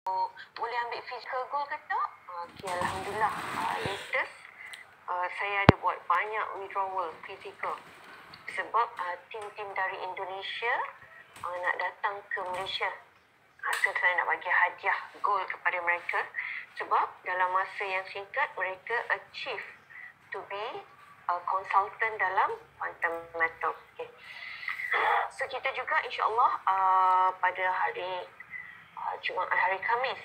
Boleh ambil physical goal ke tak? Okay, Alhamdulillah. Latest, saya ada buat banyak withdrawal physical. Sebab tim-tim dari Indonesia nak datang ke Malaysia. So, saya nak bagi hadiah goal kepada mereka. Sebab dalam masa yang singkat, mereka achieve to be a consultant dalam quantum metal. Okay. So, kita juga insyaAllah pada hari Khamis,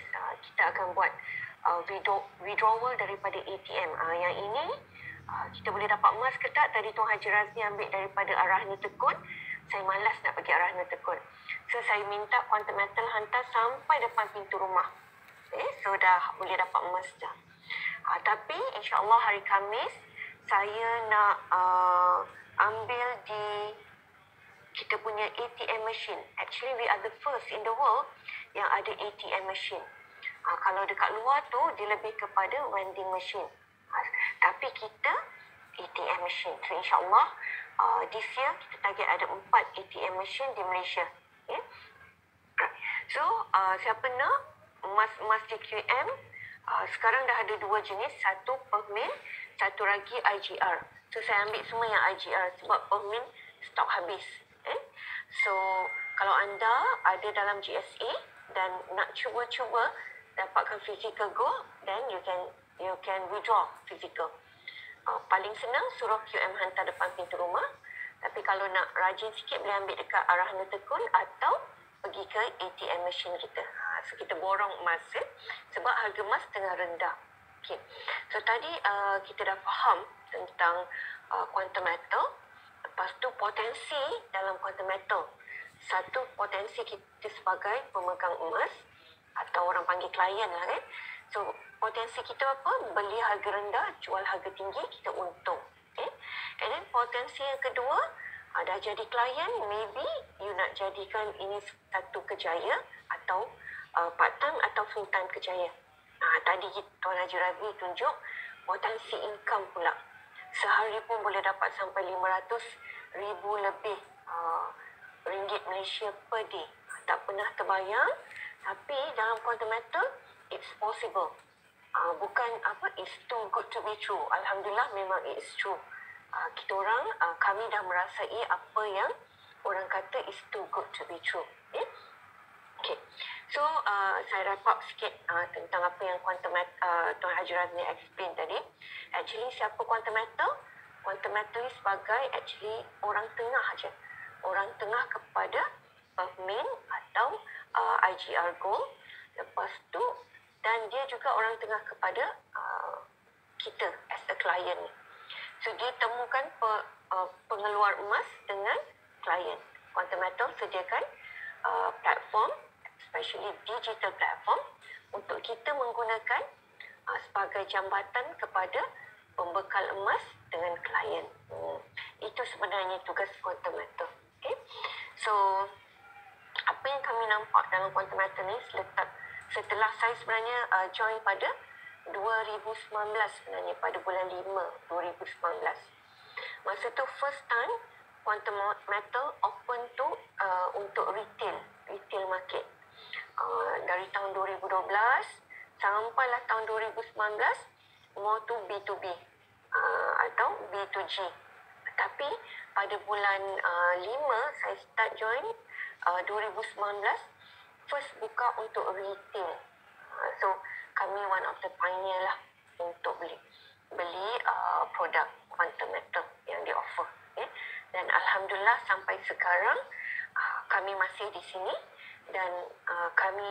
kita akan buat withdrawal daripada ATM. Yang ini, kita boleh dapat emas ke tak? Tadi Tuan Haji Razni ambil daripada Arahna Tekun. Saya malas nak pergi Arahna Tekun. So, saya minta Quantum Metal hantar sampai depan pintu rumah. So, dah boleh dapat emas dah. Tapi, insyaAllah hari Khamis, saya nak ambil di kita punya ATM machine. Actually, we are the first in the world yang ada ATM machine. Kalau dekat luar tu, dia lebih kepada vending machine. Tapi kita ATM machine. So, insyaAllah, this year kita target ada 4 ATM machine di Malaysia. Okay? So, siapa nak emas JQM, sekarang dah ada 2 jenis. Satu Permin, satu lagi IGR. So, saya ambil semua yang IGR sebab Permin stok habis. So, kalau anda ada dalam GSA dan nak cuba-cuba dapatkan physical gold, then you can withdraw physical. Paling senang suruh QM hantar depan pintu rumah. Tapi kalau nak rajin sikit, boleh ambil dekat Arahna Tekun atau pergi ke ATM machine kita. So, kita borong emas sebab harga emas tengah rendah. Okay. So, tadi kita dah faham tentang quantum metal. Lepas tu potensi dalam quantum metal. Satu, potensi kita sebagai pemegang emas atau orang panggil klien lah kan. So, potensi kita apa? Beli harga rendah, jual harga tinggi, kita untung. Okay? And then potensi yang kedua, dah jadi klien, maybe you nak jadikan ini satu kejaya atau part time atau full time kejaya. Tadi Tuan Haji Razni tunjuk potensi income pula. Sehari pun boleh dapat sampai 500,000 lebih ringgit Malaysia per day. Tak pernah terbayang, tapi dalam quantum metal, it's possible. Bukan it's too good to be true. Alhamdulillah memang it's true. Kita orang, kami dah merasai apa yang orang kata is too good to be true. Okay. So, saya wrap up sikit tentang apa yang quantum metal Tuan Haji Razni explain tadi. Actually, siapa quantum metal? Quantum metal sebagai actually orang tengah aja. Orang tengah kepada Permin atau IGR Gold. Lepas tu, dan dia juga orang tengah kepada kita as a client. So, dia temukan pengeluar emas dengan klien. Quantum metal sediakan platform, especially digital platform, untuk kita menggunakan sebagai jambatan kepada pembekal emas dengan klien. Itu sebenarnya tugas quantum metal. Okay? So, apa yang kami nampak dalam quantum metal ni setelah saya sebenarnya join pada 2019 sebenarnya, pada bulan 5 2019. Masa tu first time quantum metal open tu untuk retail market. Dari tahun 2012 sampailah tahun 2019 more to B2B atau B2G. Tapi pada bulan 5 saya start join 2019 first buka untuk retail. So kami one of the pioneer lah untuk beli produk quantum metal yang di offer. Dan alhamdulillah sampai sekarang kami masih di sini dan kami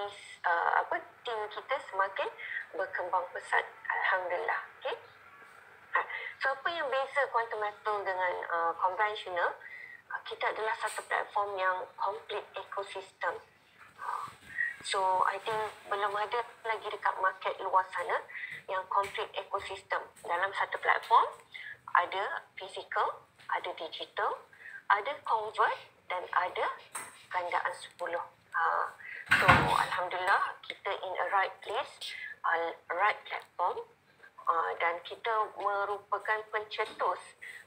tim kita semakin berkembang pesat, alhamdulillah. Okay? So apa yang beza quantum metal dengan konvensional? Kita adalah satu platform yang complete ecosystem. So I think belum ada lagi dekat market luar sana yang complete ecosystem. Dalam satu platform ada physical, ada digital, ada convert dan ada gandaan 10. So alhamdulillah kita in a right place, right platform, dan kita merupakan pencetus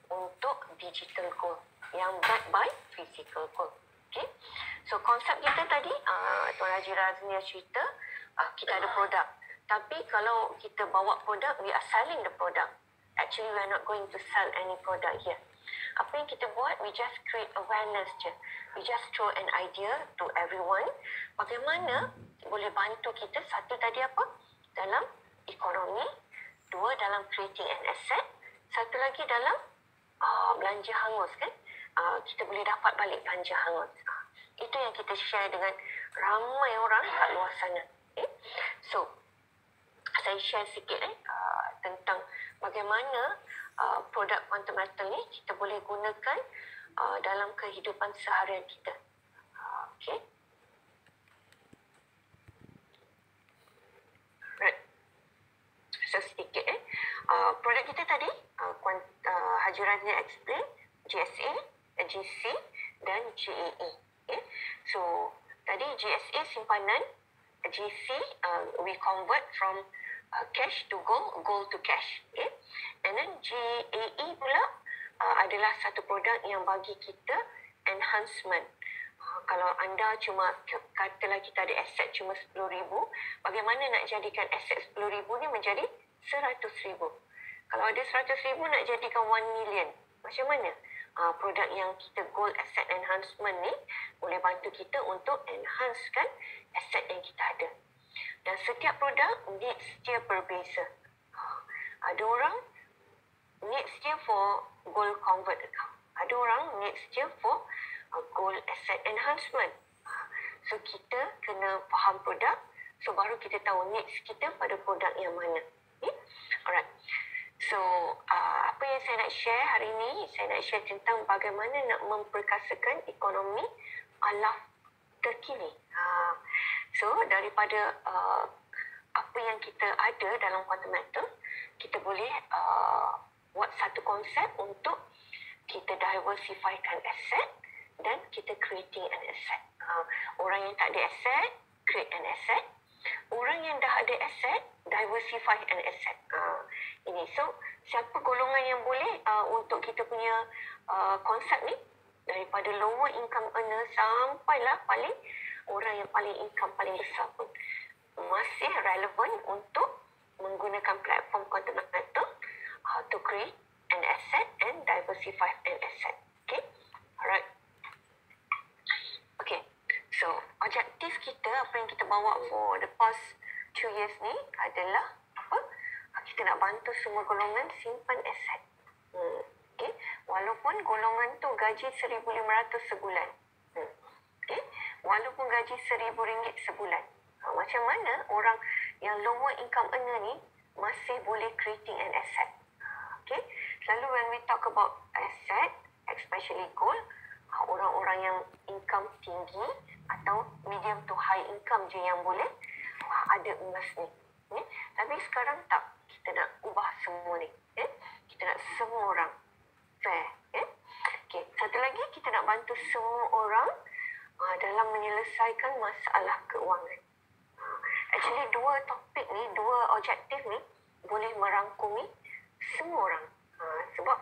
untuk digital gold yang backed by physical gold. Okay? So konsep kita tadi, Tuan Haji Razni cerita kita ada produk. Tapi kalau kita bawa produk, we are selling the product. Actually, we are not going to sell any product here. Apa yang kita buat, we just create awareness je. We just throw an idea to everyone. Bagaimana boleh bantu kita, satu tadi apa? Dalam ekonomi, dua dalam creating an asset, satu lagi dalam belanja hangus kan. Kita boleh dapat balik belanja hangus. Itu yang kita share dengan ramai orang kat luar sana. Okay? So, saya share sikit tentang bagaimana produk quantum metal ni kita boleh gunakan dalam kehidupan seharian kita. Okay. Right. So sedikit produk kita tadi Haji Razia explain GSA, GC dan GAE. Okay. So tadi GSA simpanan, GC we convert from cash to gold, gold to cash. Okay. And then GAE pula adalah satu produk yang bagi kita enhancement. Kalau anda cuma katalah kita ada aset cuma RM10,000, bagaimana nak jadikan aset RM10,000 ni menjadi RM100,000? Kalau ada RM100,000 nak jadikan RM1 million, macam mana? Produk yang kita gold asset enhancement ni boleh bantu kita untuk enhancekan aset yang kita ada. Dan setiap produk needs dia berbeza. Ada orang needs dia for gold convert account. Ada orang needs dia for gold asset enhancement. So kita kena faham produk, so baru kita tahu needs kita pada produk yang mana. Okay? Alright. So apa yang saya nak share hari ini, saya nak share tentang bagaimana nak memperkasakan ekonomi ala terkini. So daripada apa yang kita ada dalam quantum metal, kita boleh buat satu konsep untuk kita diversifykan aset dan kita creating an asset. Orang yang tak ada asset, create an asset. Orang yang dah ada asset, diversify an asset. Ini. So, siapa golongan yang boleh untuk kita punya konsep ni? Daripada lower income earner sampailah paling orang yang paling income paling besar pun masih relevan untuk menggunakan platform quantum metal to create an asset and diversify an asset. Okay? Alright. Okay. So, objektif kita, apa yang kita bawa for the past 2 years ni adalah apa? Kita nak bantu semua golongan simpan aset. Okay? Walaupun golongan tu gaji RM1,500 sebulan. Okay? Walaupun gaji RM1,000 sebulan. Macam mana orang yang lower income earner ni masih boleh creating an asset? Okay? Selalu when we talk about asset, especially gold, orang-orang yang income tinggi atau medium to high income je yang boleh ada emas ni. Tapi sekarang tak. Kita nak ubah semua ni. Kita nak semua orang fair. Okay. Satu lagi, kita nak bantu semua orang dalam menyelesaikan masalah keuangan. Actually, dua topik ni, dua objektif ni boleh merangkumi semua orang. Sebab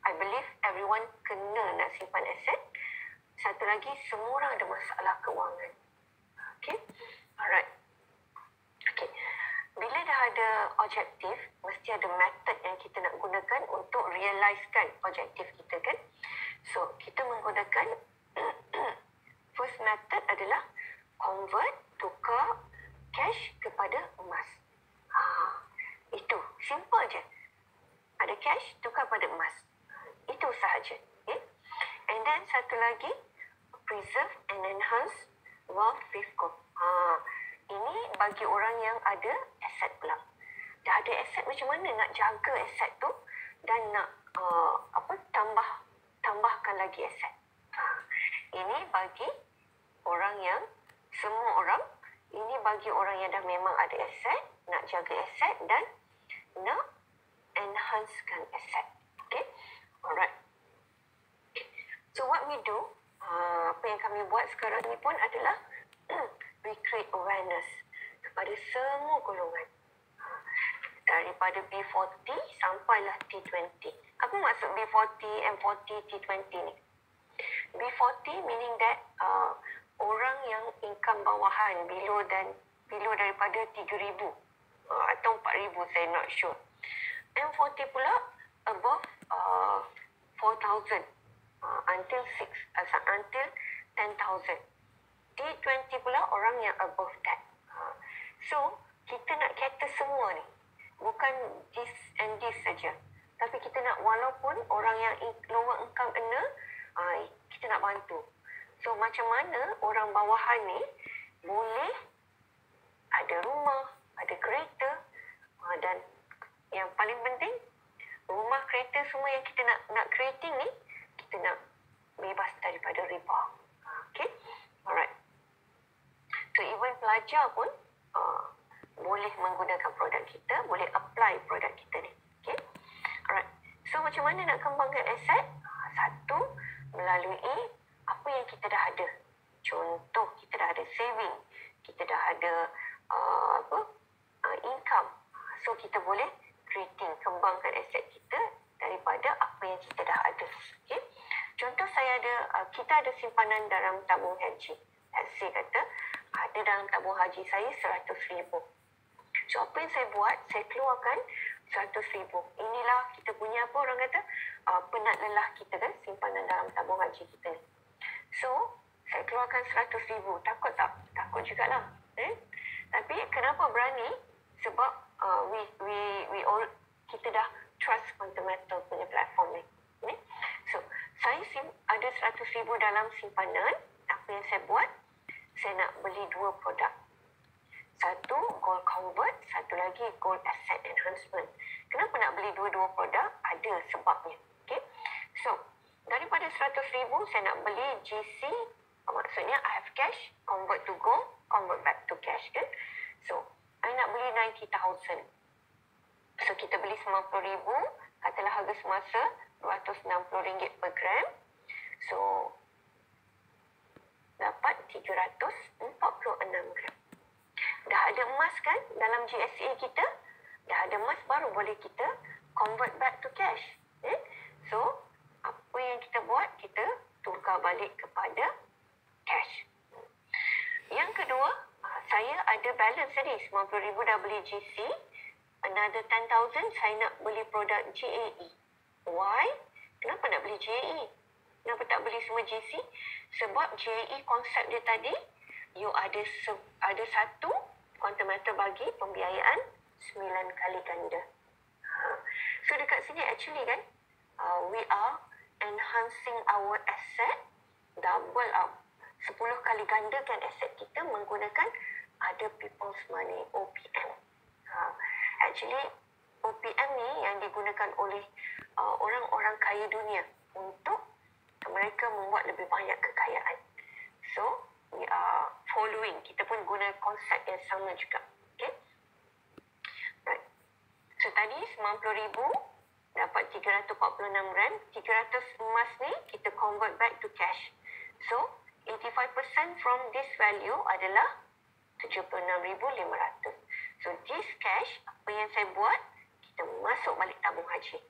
I believe everyone kena nak simpan aset. Satu lagi, semua orang ada masalah keuangan. Okay? Alright. Okay. Bila dah ada objektif, mesti ada method yang kita nak gunakan untuk realizekan objektif kita kan. So, kita menggunakan first method adalah convert, tukar cash kepada emas. Itu, simple je. Ada cash, tukar pada emas. Itu sahaja. Okay? And then satu lagi, preserve and enhance wealth with gold. Ini bagi orang yang ada aset pula. Dah ada aset, macam mana nak jaga aset tu dan nak tambahkan lagi aset. Ini bagi orang yang semua orang. Ini bagi orang yang dah memang ada aset, nak jaga aset dan nak enhancekan aset. Okay? Alright. So what we do, apa yang kami buat sekarang ni pun adalah we create awareness kepada semua golongan. Daripada B40 sampailah T20. Apa maksud B40, M40, T20 ni? B40 meaning that orang yang income bawahan below than below daripada 3,000 atau 4,000, saya not sure. M40 pula above 4,000 until 10,000. D20 pula orang yang above that. So, kita nak cater semua ni. Bukan this and this saja. Tapi kita nak walaupun orang yang lower income earner, kita nak bantu. So, macam mana orang bawahan ni boleh ada rumah, ada kereta, dan yang paling penting, rumah, kereta semua yang kita nak creating ni, kita nak bebas daripada riba. Okay? Alright. So, even pelajar pun boleh menggunakan produk kita, boleh apply produk kita ni. Okay? Alright. So, macam mana nak kembangkan aset? Satu, melalui apa yang kita dah ada. Contoh, kita dah ada saving, kita dah ada income. So, kita boleh creating, kembangkan aset kita daripada apa yang kita dah ada. Okay? Contoh, kita ada simpanan dalam tabung haji. Let's say kata, ada dalam tabung haji saya 100,000. So, apa yang saya buat, saya keluarkan 100,000. Inilah kita punya apa orang kata, penat lelah kita kan, simpanan dalam tabung haji kita ni. So, saya keluarkan 100,000. Takut tak? Takut jugalah. Tapi kenapa berani? Sebab kita dah trust Fundamental punya platform ni. So, saya ada 100,000 dalam simpanan. Apa yang saya buat? Saya nak beli 2 produk. Satu, gold convert. Satu lagi, gold asset enhancement. Kenapa nak beli dua-dua produk? Ada sebabnya. Okay? So, daripada 100,000, saya nak beli GC. Maksudnya, I have cash, convert to gold, convert back to cash. Kan? So, I nak beli 90,000. So, kita beli 90,000. Katalah harga semasa RM260 per gram. So, dapat 346 gram. Dah ada emas kan dalam GSA kita? Dah ada emas, baru boleh kita convert back to cash. So, apa yang kita buat? Kita tukar balik kepada cash. Yang kedua, saya ada balance tadi. 90,000 dah beli GC. Another 10,000 saya nak beli produk GAE. Why? Kenapa nak beli GAE? Kenapa tak beli semua GC? Sebab GAE konsep dia tadi, you ada satu Fundamental bagi pembiayaan 9 kali ganda. So dekat sini actually kan, we are enhancing our asset, double up. 10 kali gandakan aset kita menggunakan Other People's Money, OPM. Actually, OPM ni yang digunakan oleh orang-orang kaya dunia untuk mereka membuat lebih banyak kekayaan. So, we are following. Kita pun guna konsep yang sama juga. Okay? Right. So, tadi 90,000 dapat 346 gram. 300 emas ni kita convert back to cash. So, 85% from this value adalah 76,500. So, this cash, apa yang saya buat, kita masuk balik tabung haji.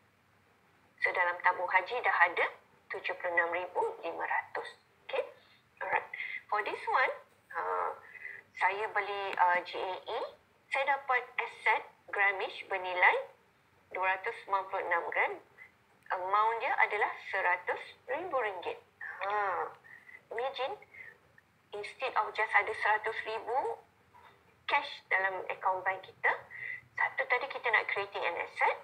So, dalam tabung haji dah ada 76,500. Okay? Alright. For this one, saya beli GAE. Saya dapat aset grammage bernilai 296 gram. Amount dia adalah RM100,000. Imagine, instead of just ada 100,000 cash dalam account bank kita, satu tadi kita nak creating an asset,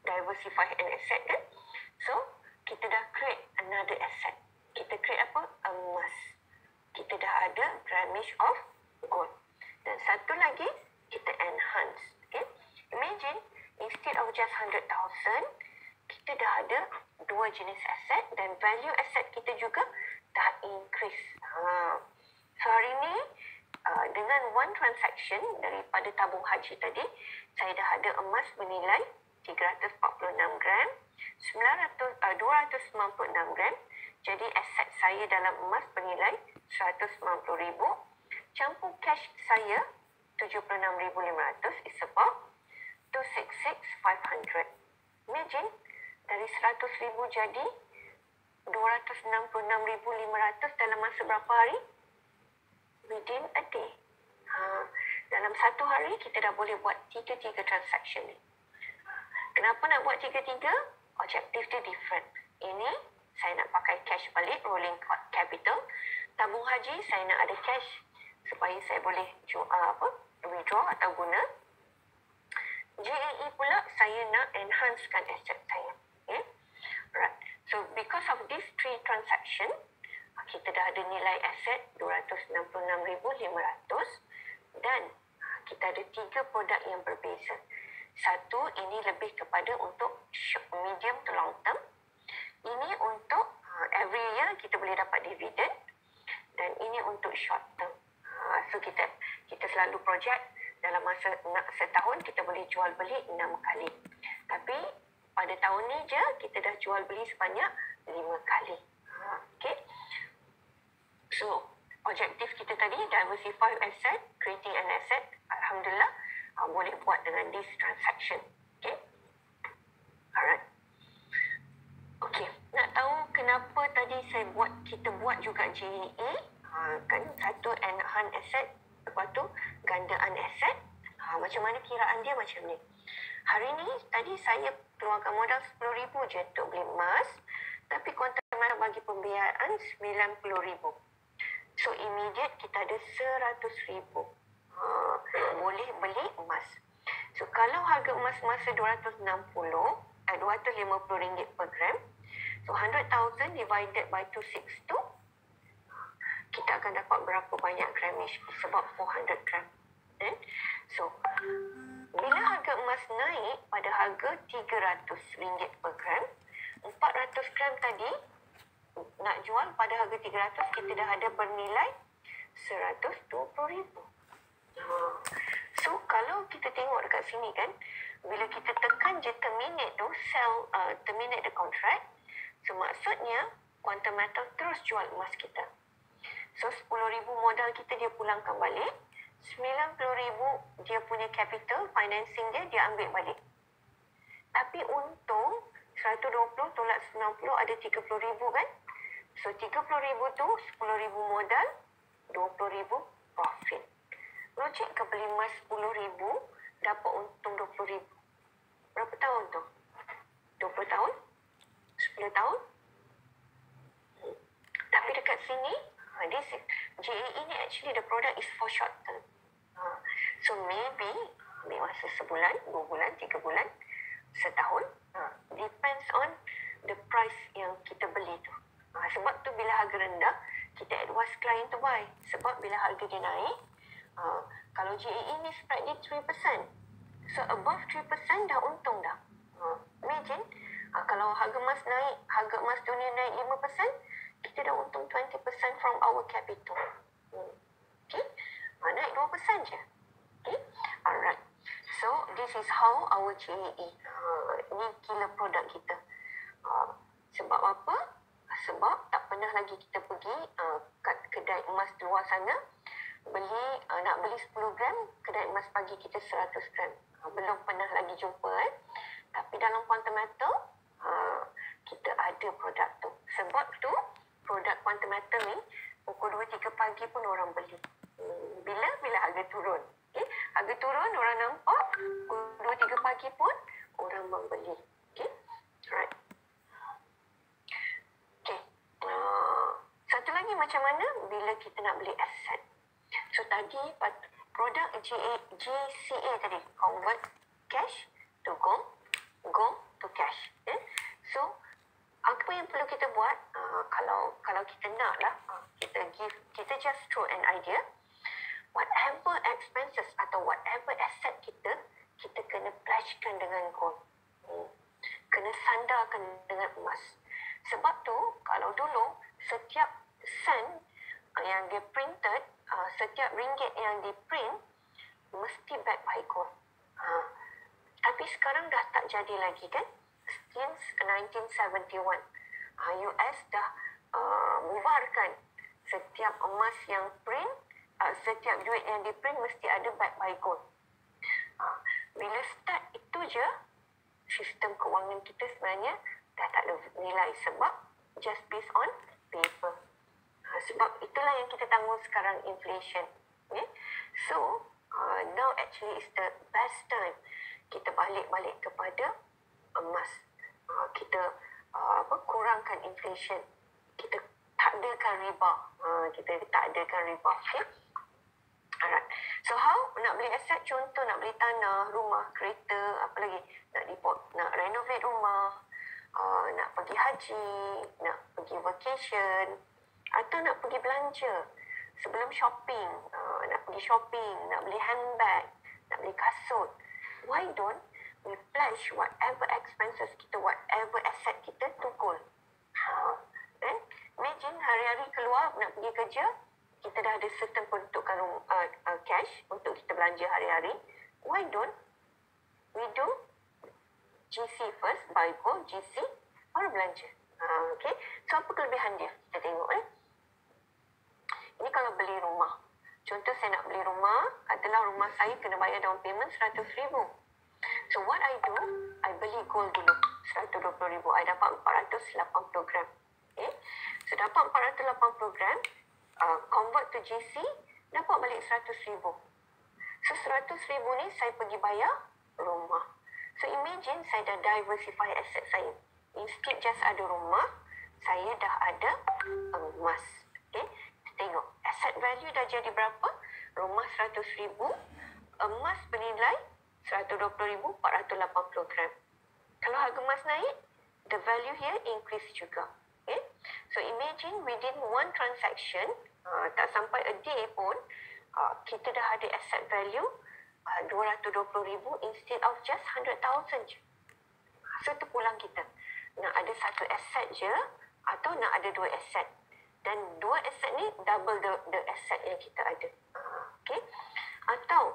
diversify an asset kan. So, kita dah create another asset. Kita create apa? Emas. Kita dah ada grammage of gold. Dan satu lagi, kita enhance. Okay? Imagine, instead of just 100,000, kita dah ada 2 jenis aset dan value aset kita juga dah increase. So, hari ni, dengan one transaction daripada tabung haji tadi, saya dah ada emas bernilai 346 gram, 296 gram. Jadi aset saya dalam emas bernilai 190,000. Campur cash saya 76,500 is about 266,500. Imagine, dari 100,000 jadi 266,500 dalam masa berapa hari? Within a day. dalam satu hari kita dah boleh buat 3 transaction ni. Kenapa nak buat 3? Objektif dia different. Ini saya nak pakai cash balik, rolling capital. Tabung haji saya nak ada cash supaya saya boleh withdraw atau guna. JAE pula saya nak enhancekan asset saya. Okay? Right. So because of these 3 transaction, kita dah ada nilai aset 266,500 dan kita ada 3 produk yang berbeza. Satu, ini lebih kepada untuk medium to long term. Ini untuk every year kita boleh dapat dividen dan ini untuk short term. So kita selalu project dalam masa setahun kita boleh jual beli 6 kali. Tapi pada tahun ni je kita dah jual beli sebanyak 5 kali. Okay. So objektif kita tadi diversify asset, creating an asset. Alhamdulillah boleh buat dengan this transaction. Okay. Alright. Okay. Nak tahu kenapa tadi kita buat juga JAE? Kan satu enhance asset, lepas tu gandaan asset. Macam mana kiraan dia macam ni. Hari ni tadi saya keluarkan modal 10,000 je untuk beli emas, tapi kuantum mana bagi pembiayaan 90,000. So immediate kita ada 100,000. Boleh beli emas. So kalau harga emas masa RM250 per gram, so 100,000 divided by 262, kita akan dapat berapa banyak gramage sebab 400 gram. So bila harga emas naik pada harga RM300 per gram, 400 gram tadi nak jual pada harga 300, kita dah ada bernilai 120,000. So kalau kita tengok dekat sini kan, bila kita tekan je terminate tu, terminate the contract, so maksudnya Quantum Metal terus jual emas kita. So 10,000 modal kita dia pulangkan balik, 90,000 dia punya capital financing dia ambil balik. Tapi untung 120 tolak 90 ada 30,000 kan. So 30,000 tu 10,000 modal, 20,000 profit. Logik ke beli emas 10,000 dapat untung 20,000? Berapa tahun tu? 20 tahun? 10 tahun? Tapi dekat sini, JAE ni actually the product is for short term. So maybe ambil masa sebulan, 2 bulan, 3 bulan, setahun. Depends on the price yang kita beli tu. Sebab tu bila harga rendah, kita advise client to buy. Sebab bila harga dia naik, kalau JAE ni spread dia 3%. So above 3% dah untung dah. Imagine, kalau harga emas naik, harga emas dunia naik 5%, kita dah untung 20% from our capital. Okay? Naik 2% je. Okay? Alright. So, this is how our JAE. Ni killer produk kita. Sebab apa? Sebab tak pernah lagi kita pergi kat kedai emas di luar sana, nak beli 10 gram, kedai emas bagi kita 100 gram. Belum pernah lagi jumpa. Tapi dalam Quantum Metal, kita ada produk tu. Sebab tu, produk Quantum Metal ni, pukul 2-3 pagi pun orang beli. Bila harga turun. Okay? Harga turun, orang nampak. Pukul 2-3 pagi pun, orang membeli. Okay? Right. Okay. Satu lagi macam mana bila kita nak beli aset. So tadi, produk GCA tadi, convert cash to gold, gold to cash. Okay? So, apa yang perlu kita buat kalau kita nak lah, kita just throw an idea, whatever expenses atau whatever asset kita kena pledgekan dengan gold, kena sandarkan dengan emas. Sebab tu kalau dulu setiap sen yang dia printed, setiap ringgit yang di print mesti back by gold. Tapi sekarang dah tak jadi lagi kan. Since 1971, US dah bubarkan setiap emas yang print, setiap duit yang di print mesti ada back by gold. Bila start itu je, sistem kewangan kita sebenarnya dah tak ada nilai sebab just based on paper. Sebab itulah yang kita tanggung sekarang, inflation. Okay? So, now actually is the best time kita balik kepada emas. Kita kurangkan inflation. Kita tak adakan riba. Okay? Alright. So how nak beli aset, contoh nak beli tanah, rumah, kereta, apa lagi? Nak renovate rumah, nak pergi haji, nak pergi vacation, atau nak pergi belanja sebelum shopping, nak pergi shopping, nak beli handbag, nak beli kasut. Why don't we pledge whatever expenses kita, whatever asset kita to gold? Then imagine hari-hari keluar nak pergi kerja, kita dah ada certain peruntukan cash untuk kita belanja hari-hari. Why don't we do GC first, buy gold, GC, baru belanja. Okay. So apa kelebihan dia? Kita tengok Ini kalau beli rumah. Contoh saya nak beli rumah, katalah rumah saya kena bayar down payment 100,000. So what I do, I beli gold dulu 120,000. I dapat 480 gram. Okay. So dapat 480 gram, convert to GC, dapat balik 100,000. So 100,000 ni saya pergi bayar rumah. So imagine saya dah diversify asset saya. Instead just ada rumah, saya dah ada emas. Okay. Tengok, asset value dah jadi berapa? Rumah 100,000, emas bernilai 120,000, 480 gram. Kalau harga emas naik, the value here increase juga. Okay. So imagine within one transaction, tak sampai a day pun, kita dah ada asset value 220,000 instead of just 100,000 je. So terpulang kita. Nak ada satu asset je atau nak ada dua asset. Dan dua asset ni double the asset yang kita ada. Okay. Atau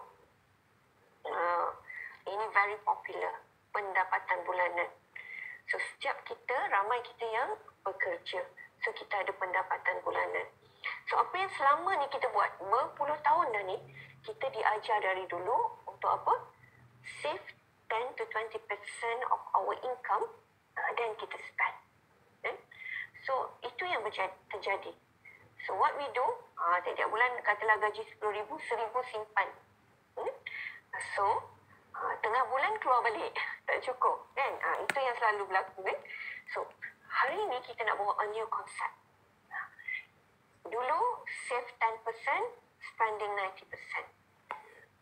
ini very popular, pendapatan bulanan. So setiap kita, ramai kita yang bekerja. So kita ada pendapatan bulanan. So apa yang selama ni kita buat, berpuluh tahun dah ni, kita diajar dari dulu untuk apa? Save 10 to 20% of our income dan kita spend. So itu yang terjadi. So what we do, tiap bulan katalah gaji 10,000, 1,000 simpan. So tengah bulan keluar balik, tak cukup kan? Itu yang selalu berlaku kan? So hari ni kita nak bawa a new concept. Dulu save 10%, spending 90%.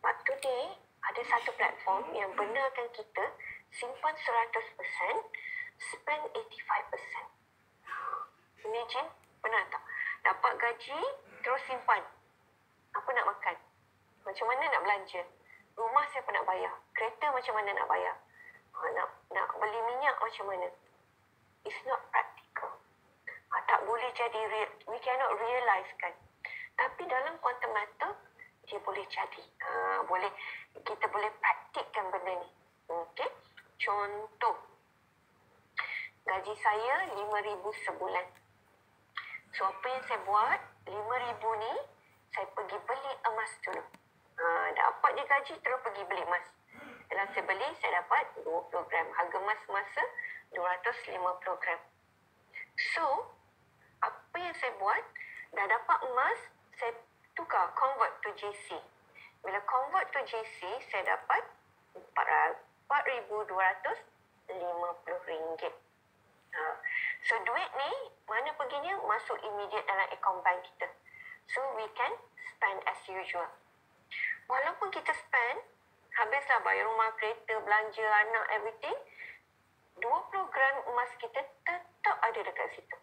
But today ada satu platform yang benarkan kita simpan 100%, spend 85%. Imagine, benar tak? Dapat gaji, terus simpan. Apa nak makan? Macam mana nak belanja? Rumah siapa nak bayar? Kereta macam mana nak bayar? Nak beli minyak macam mana? It's not practical. Tak boleh jadi real. We cannot realize kan. Tapi dalam quantum matter, dia boleh jadi. Kita boleh praktikkan benda ni. Okay? Contoh, gaji saya 5,000 sebulan. So apa yang saya buat, 5,000 ni saya pergi beli emas dulu. Dapat je gaji, terus pergi beli emas. Setelah saya beli, saya dapat 20 gram. Harga emas semasa 250 gram. So apa yang saya buat, dah dapat emas, saya tukar, convert to GC. Bila convert to GC, saya dapat RM4,250. So duit ni, mana perginya? Masuk immediate dalam account bank kita. So we can spend as usual. Walaupun kita spend, habislah bayar rumah, kereta, belanja, anak, everything, 20 gram emas kita tetap ada dekat situ.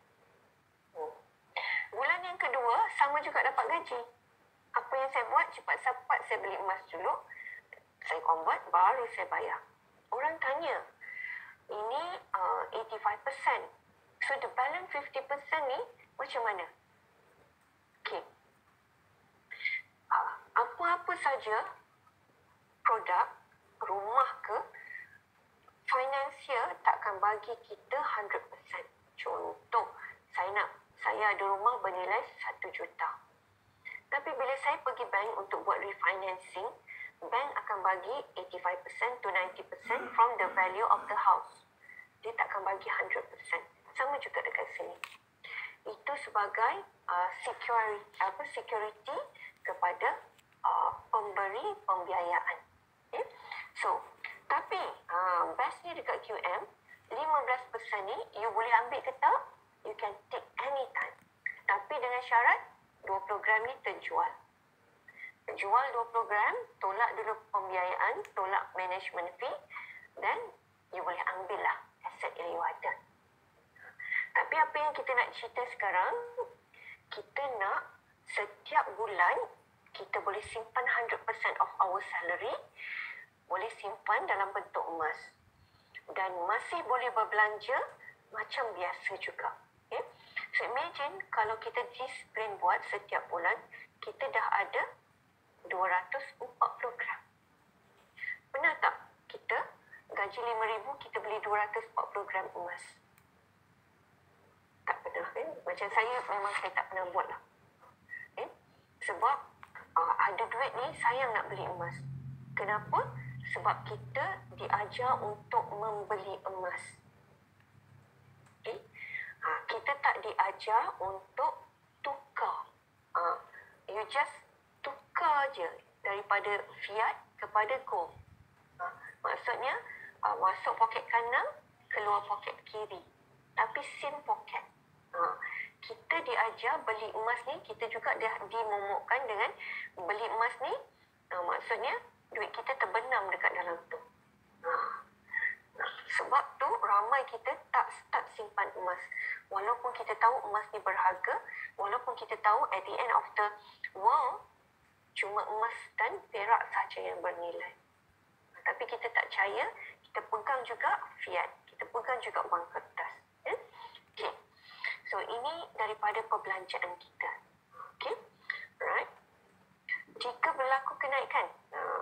Bulan yang kedua, sama juga dapat gaji. Apa yang saya buat, cepat-cepat saya beli emas dulu, saya convert, baru saya bayar. Orang tanya, ini 85%. So the balance 50% ni macam mana? Okay. Apa-apa saja produk, rumah ke, financial takkan bagi kita 100%. Contoh, saya ada rumah bernilai 1 juta. Tapi bila saya pergi bank untuk buat refinancing, bank akan bagi 85% to 90% from the value of the house. Dia takkan bagi 100%. Sama juga dekat sini. Itu sebagai security kepada pemberi pembiayaan. Okay? So, tapi bestnya dekat QM, 15% ni you boleh ambil ke tak? You can take any time. Tapi dengan syarat 20 gram ni terjual. Jual 20 gram, tolak dulu pembiayaan, tolak management fee, dan you boleh ambil lah aset yang you ada. Tapi apa yang kita nak cerita sekarang, kita nak setiap bulan kita boleh simpan 100% of our salary, boleh simpan dalam bentuk emas. Dan masih boleh berbelanja macam biasa juga. Okay? So imagine kalau kita disiplin buat setiap bulan, kita dah ada 240 gram. Pernah tak kita gaji 5,000 kita beli 240 gram emas? Tak pernah kan? Macam saya memang saya tak pernah buat lah. Okay? Sebab ada duit ni sayang nak beli emas. Kenapa? Sebab kita diajar untuk membeli emas. Okay? Kita tak diajar untuk tukar. You just tukar je daripada fiat kepada gold. Maksudnya masuk poket kanan, keluar poket kiri. Tapi same poket. Kita diajar beli emas ni, kita juga dah dimomokkan dengan beli emas ni, maksudnya duit kita terbenam dekat dalam tu. Sebab tu ramai kita tak start simpan emas. Walaupun kita tahu emas ni berharga, walaupun kita tahu at the end of the world, cuma emas dan perak saja yang bernilai. Tapi kita tak percaya, kita pegang juga fiat, kita pegang juga wang kertas. Okay. So ini daripada perbelanjaan kita. Okay. Right. Jika berlaku kenaikan,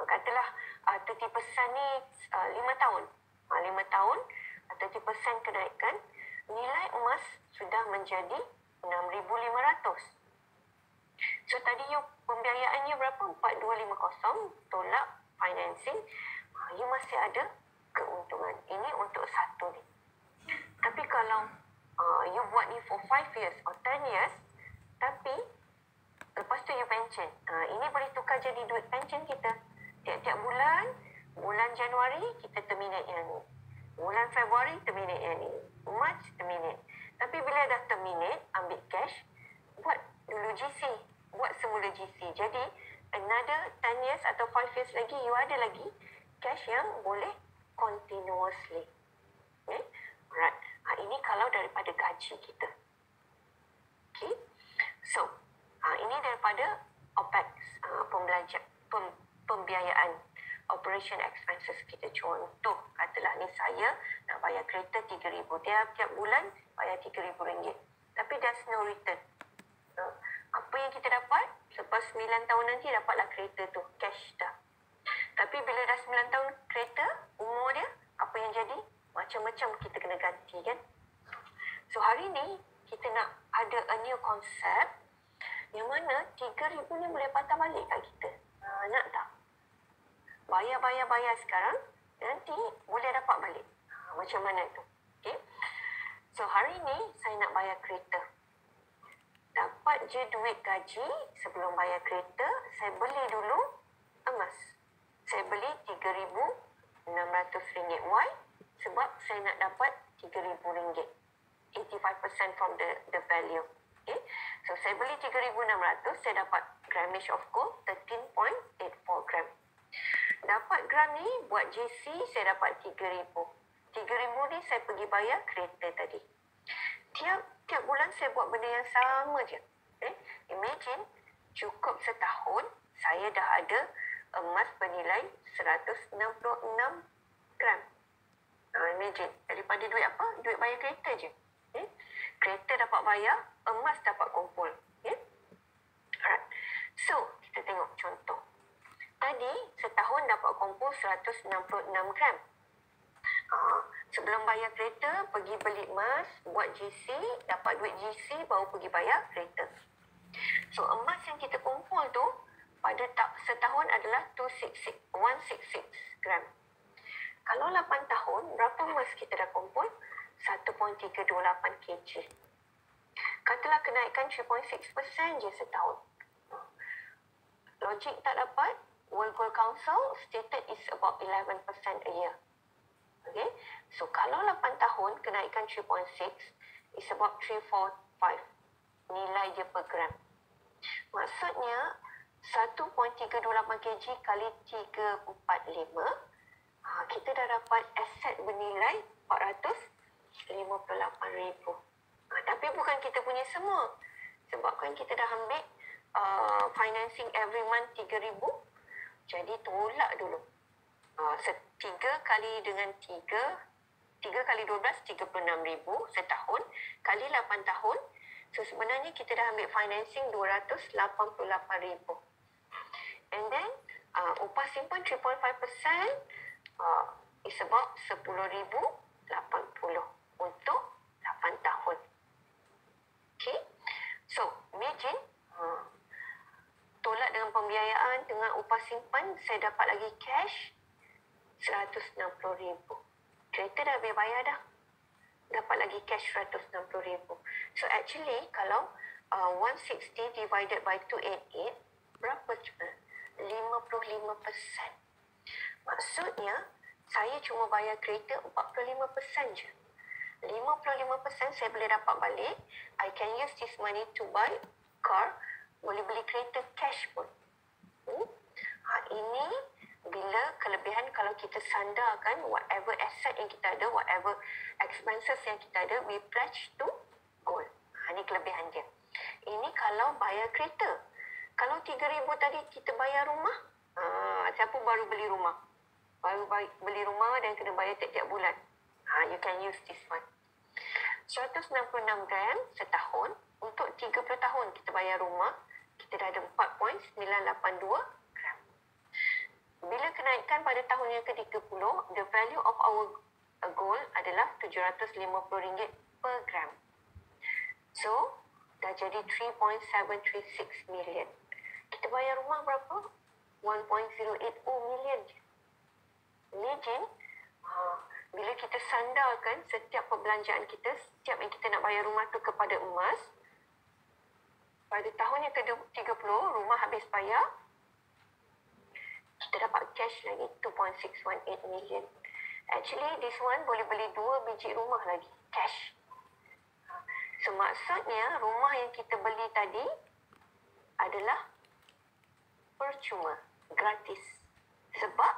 katalah 30% ni 5 tahun. 5 tahun, 30% kenaikan, nilai emas sudah menjadi 6,500. So tadi you pembiayaannya berapa? 4,250, tolak financing, you masih ada keuntungan. Ini untuk satu ni. Tapi kalau you buat ni for 5 years or 10 years, tapi lepas tu you pension. Ini boleh tukar jadi duit pension kita. Tiap-tiap bulan Januari kita terminate yang ni. Bulan Februari terminate yang ni. March terminate. Tapi bila dah terminate, ambil cash, buat dulu GC. Buat semula GC. Jadi, another 10 years atau 5 years lagi, you ada lagi cash yang boleh continuously. Okay? Alright. Ini kalau daripada gaji kita. Okay? So, ini daripada OPEX, pembiayaan, operation expenses kita. Contoh, katalah ni saya nak bayar kereta 3,000. Tiap bulan bayar RM3,000. Tapi there's no return. Apa yang kita dapat? Lepas 9 tahun nanti dapatlah kereta tu, cash dah. Tapi bila dah 9 tahun kereta, umur dia, apa yang jadi? Macam-macam kita kena ganti kan? So hari ni, kita nak ada a new concept yang mana 3,000 ni boleh patah balik kat kita. Nak tak? Bayar sekarang, nanti boleh dapat balik. Macam mana tu? Okay? So hari ni, saya nak bayar kereta. Dapat je duit gaji, sebelum bayar kereta, saya beli dulu emas. Saya beli RM3,600. Why? Sebab saya nak dapat RM3,000. 85% from the value. Okay? So saya beli 3,600, saya dapat grammage of gold 13.84 gram. Dapat gram ni buat GC saya dapat 3,000. 3,000 ni saya pergi bayar kereta tadi. Tiap bulan saya buat benda yang sama je. Imagine cukup setahun saya dah ada emas bernilai 166 gram. Imagine daripada duit apa? Duit bayar kereta je. Kereta dapat bayar, emas dapat kumpul. Alright. So, kita tengok contoh. Tadi setahun dapat kumpul 166 gram. Sebelum bayar kereta, pergi beli emas, buat GC, dapat duit GC, baru pergi bayar kereta. So, emas yang kita kumpul tu, pada setahun adalah 166 gram. Kalau 8 tahun, berapa emas kita dah kumpul? 1.328 kg. Katalah kenaikan 3.6% je setahun. Logik tak dapat, World Gold Council stated is about 11% a year. Okay, so kalau 8 tahun kenaikan 3.6 is about 345 nilai dia per gram. Maksudnya 1.328 kg kali 345, kita dah dapat aset bernilai 458,000. Tapi bukan kita punya semua. Sebab kan kita dah ambil financing every month 3,000. Jadi tolak dulu. 3 kali dengan 3 kali 12, 36,000 setahun. Kali 8 tahun. So sebenarnya kita dah ambil financing 288,000. And then upah simpan 3.5% is about 10,080 untuk 8 tahun. Okay. So imagine tolak dengan pembiayaan dengan upah simpan, saya dapat lagi cash 160,000. Kereta dah habis bayar dah. Dapat lagi cash 160,000. So actually kalau 160 divided by 288, berapa cuma? 55%. Maksudnya saya cuma bayar kereta 45% je. 55% saya boleh dapat balik. I can use this money to buy car. Boleh beli kereta cash pun. Ini bila kelebihan kalau kita sandarkan whatever asset yang kita ada, whatever expenses yang kita ada, we pledge to gold. Ini kelebihan dia. Ini kalau bayar kereta. Kalau 3,000 tadi kita bayar rumah, siapa baru beli rumah? Baru beli rumah dan kena bayar tiap-tiap bulan. You can use this one. 166 gram setahun. Untuk 30 tahun kita bayar rumah, kita dah ada 4.982 gram. Bila kenaikan pada tahun yang ke-30, the value of our gold adalah RM750 per gram. So, dah jadi 3.736 million. Kita bayar rumah berapa? 1.080 million. Imagine, bila kita sandarkan setiap perbelanjaan kita, setiap yang kita nak bayar rumah tu kepada emas, pada tahun yang ke-30, rumah habis bayar, kita dapat cash lagi 2.618 million. Actually, this one boleh beli 2 biji rumah lagi, cash. So, maksudnya rumah yang kita beli tadi adalah percuma, gratis. Sebab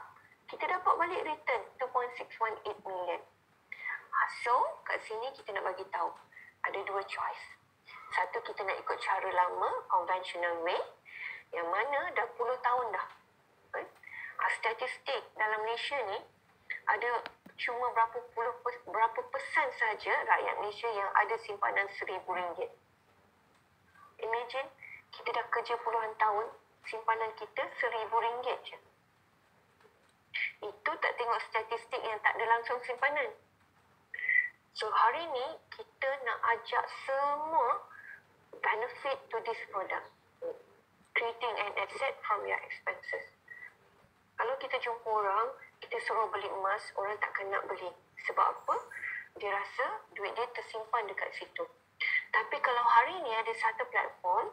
kita dapat balik return 2.618 million. So, kat sini kita nak bagi tahu ada 2 choice. Satu, kita nak ikut cara lama, conventional way, yang mana dah puluh tahun dah. Statistik dalam Malaysia ni, ada cuma berapa persen saja rakyat Malaysia yang ada simpanan RM1,000. Imagine, kita dah kerja puluhan tahun, simpanan kita RM1,000 je. Itu tak tengok statistik yang tak ada langsung simpanan. So hari ni kita nak ajak semua benefit to this product. Creating an asset from your expenses. Kalau kita jumpa orang, kita suruh beli emas, orang takkan nak beli. Sebab apa? Dia rasa duit dia tersimpan dekat situ. Tapi kalau hari ni ada satu platform,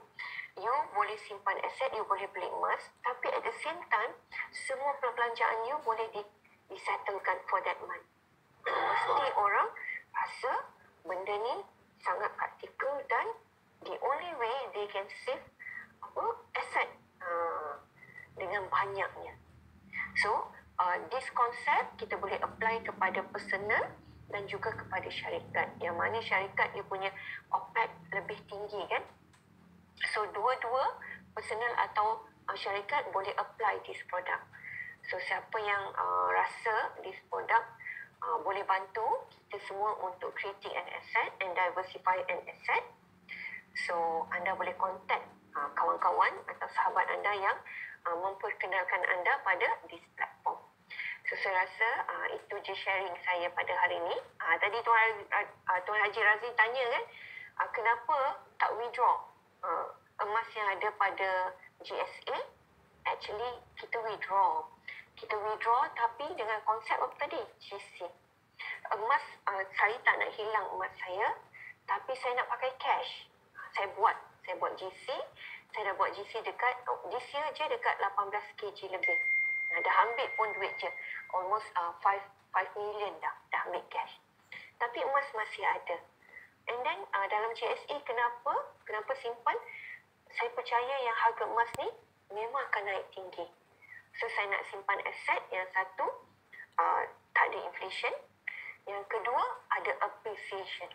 you boleh simpan aset, you boleh beli emas, tapi at the same time, semua perbelanjaan you boleh disettlekan for that month. Mesti orang rasa benda ni sangat praktikal dan the only way they can save asset dengan banyaknya. So, this concept kita boleh apply kepada personal dan juga kepada syarikat. Yang mana syarikat dia punya OPEX lebih tinggi kan. So, dua-dua personal atau syarikat boleh apply this product. So, siapa yang rasa this product boleh bantu kita semua untuk creating an asset and diversify an asset. So, anda boleh contact kawan-kawan atau sahabat anda yang memperkenalkan anda pada this platform. So, saya rasa itu je sharing saya pada hari ini. Tadi Tuan Haji Razli tanya kan, kenapa tak withdraw emas yang ada pada GSA? Actually, kita withdraw. Kita withdraw tapi dengan konsep apa tadi? GC. Emas, saya tak nak hilang emas saya, tapi saya nak pakai cash. Saya buat GC Saya dah buat GC dekat, this year je dekat 18 kg lebih. Dah ambil pun duit je. Almost 5 million dah ambil cash. Tapi emas masih ada. And then dalam GSE kenapa simpan? Saya percaya yang harga emas ni memang akan naik tinggi. So saya nak simpan aset. Yang satu, tak ada inflation. Yang kedua, ada appreciation.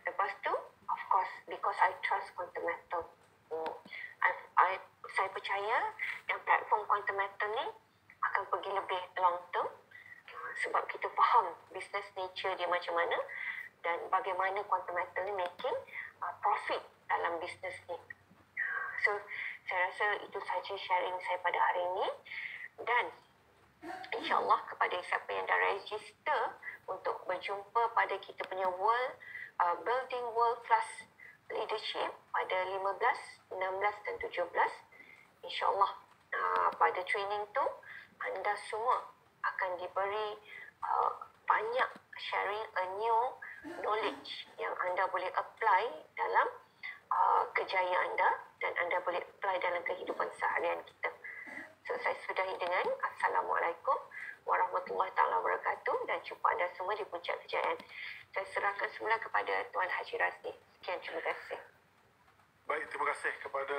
Lepas tu, of course, because I trust Quantum Metal. Saya percaya yang platform Quantum Metal ni akan pergi lebih long term. Sebab kita faham business nature dia macam mana dan bagaimana Quantum Metal ni making profit dalam business ni. So, saya rasa itu sahaja sharing saya pada hari ini. Dan InsyaAllah kepada siapa yang dah register untuk berjumpa pada kita punya Building World Class Leadership pada 15, 16 dan 17. InsyaAllah pada training tu anda semua akan diberi banyak sharing a new knowledge yang anda boleh apply dalam kerjaya anda dan anda boleh apply dalam kehidupan seharian kita. So, saya sudahi dengan Assalamualaikum warahmatullahi taala wabarakatuh dan jumpa anda semua di Puncak Kejayaan. Saya serahkan semula kepada Tuan Haji Razli. Sekian, terima kasih. Baik, terima kasih kepada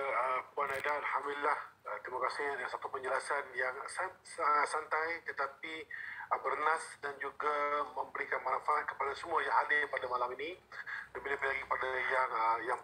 Puan Aida. Alhamdulillah, terima kasih dengan satu penjelasan yang santai tetapi bernas dan juga memberikan manfaat kepada semua yang hadir pada malam ini. Lebih-lebih lagi kepada yang